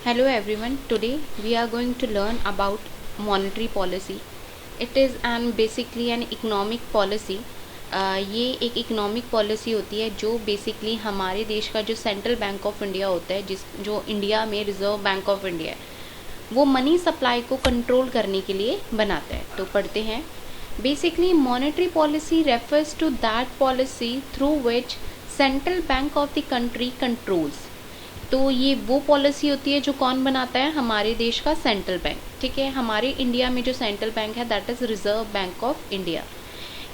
Hello everyone, today we are going to learn about monetary policy. It is basically an economic policy. ये एक economic policy होती है जो basically हमारे देश का जो सेंट्रल बैंक ऑफ इंडिया होता है, जो इंडिया में रिजर्व बैंक ऑफ इंडिया है, वो मनी सप्लाई को कंट्रोल करने के लिए बनाता है। तो पढ़ते हैं। Basically monetary policy refers to that policy through which central bank of the country controls. तो ये वो पॉलिसी होती है जो कौन बनाता है? हमारे देश का सेंट्रल बैंक। ठीक है, हमारे इंडिया में जो सेंट्रल बैंक है that is reserve bank of India.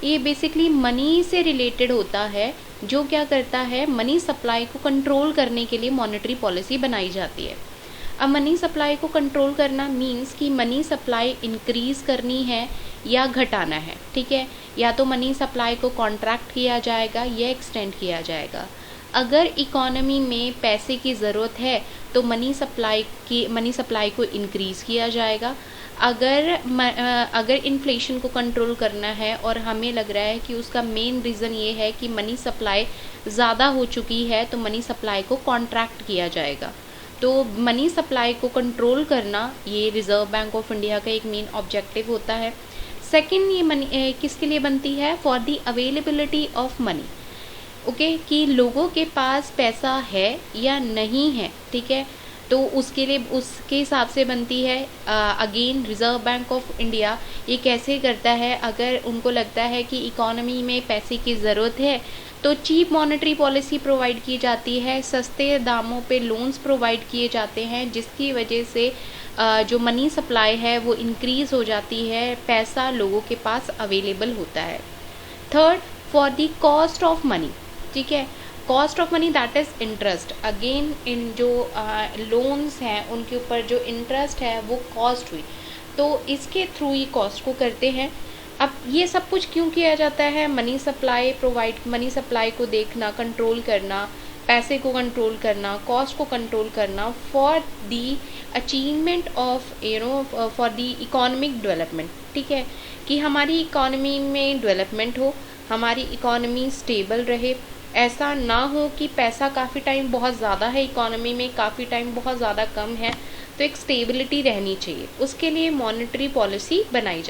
ये बेसिकली मनी से रिलेटेड होता है, जो क्या करता है, मनी सप्लाई को कंट्रोल करने के लिए मॉनेटरी पॉलिसी बनाई जाती है। अब मनी सप्लाई को कंट्रोल करना मीन्स कि मनी सप्लाई इंक्रीज़ करनी है या घटाना है। ठीक है, या तो मनी सप्लाई को कॉन्ट्रैक्ट किया जाएगा या एक्सटेंड किया जाएगा। अगर इकोनॉमी में पैसे की ज़रूरत है तो मनी सप्लाई को इंक्रीज़ किया जाएगा। अगर इन्फ्लेशन को कंट्रोल करना है और हमें लग रहा है कि उसका मेन रीज़न ये है कि मनी सप्लाई ज़्यादा हो चुकी है, तो मनी सप्लाई को कॉन्ट्रैक्ट किया जाएगा। तो मनी सप्लाई को कंट्रोल करना ये रिज़र्व बैंक ऑफ इंडिया का एक मेन ऑब्जेक्टिव होता है। सेकेंड, ये मनी किसके लिए बनती है? For the availability of money. Okay, कि लोगों के पास पैसा है या नहीं है। ठीक है, तो उसके हिसाब से बनती है। Again reserve bank of India ये कैसे करता है? अगर उनको लगता है कि इकोनॉमी में पैसे की ज़रूरत है तो चीप मॉनेटरी पॉलिसी प्रोवाइड की जाती है, सस्ते दामों पे लोन्स प्रोवाइड किए जाते हैं, जिसकी वजह से जो मनी सप्लाई है वो इंक्रीज़ हो जाती है, पैसा लोगों के पास अवेलेबल होता है। Third, for the cost of money. ठीक है, cost of money that is interest. Again in जो लोन्स हैं उनके ऊपर जो इंटरेस्ट है वो कॉस्ट हुई, तो इसके थ्रू ही कॉस्ट को करते हैं। अब ये सब कुछ क्यों किया जाता है? मनी सप्लाई को देखना, कंट्रोल करना, पैसे को कंट्रोल करना, कॉस्ट को कंट्रोल करना, for the achievement of for the economic development. ठीक है, कि हमारी इकोनॉमी में डेवलपमेंट हो, हमारी इकोनॉमी स्टेबल रहे। ऐसा ना हो कि पैसा काफ़ी टाइम बहुत ज़्यादा है इकोनॉमी में, काफ़ी टाइम बहुत ज़्यादा कम है, तो एक स्टेबिलिटी रहनी चाहिए। उसके लिए मॉनेटरी पॉलिसी बनाई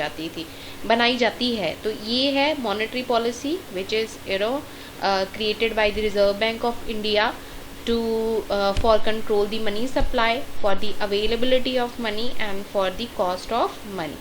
जाती है। तो ये है monetary policy which is created by the Reserve Bank of India to for control the money supply, for the availability of money and for the cost of money.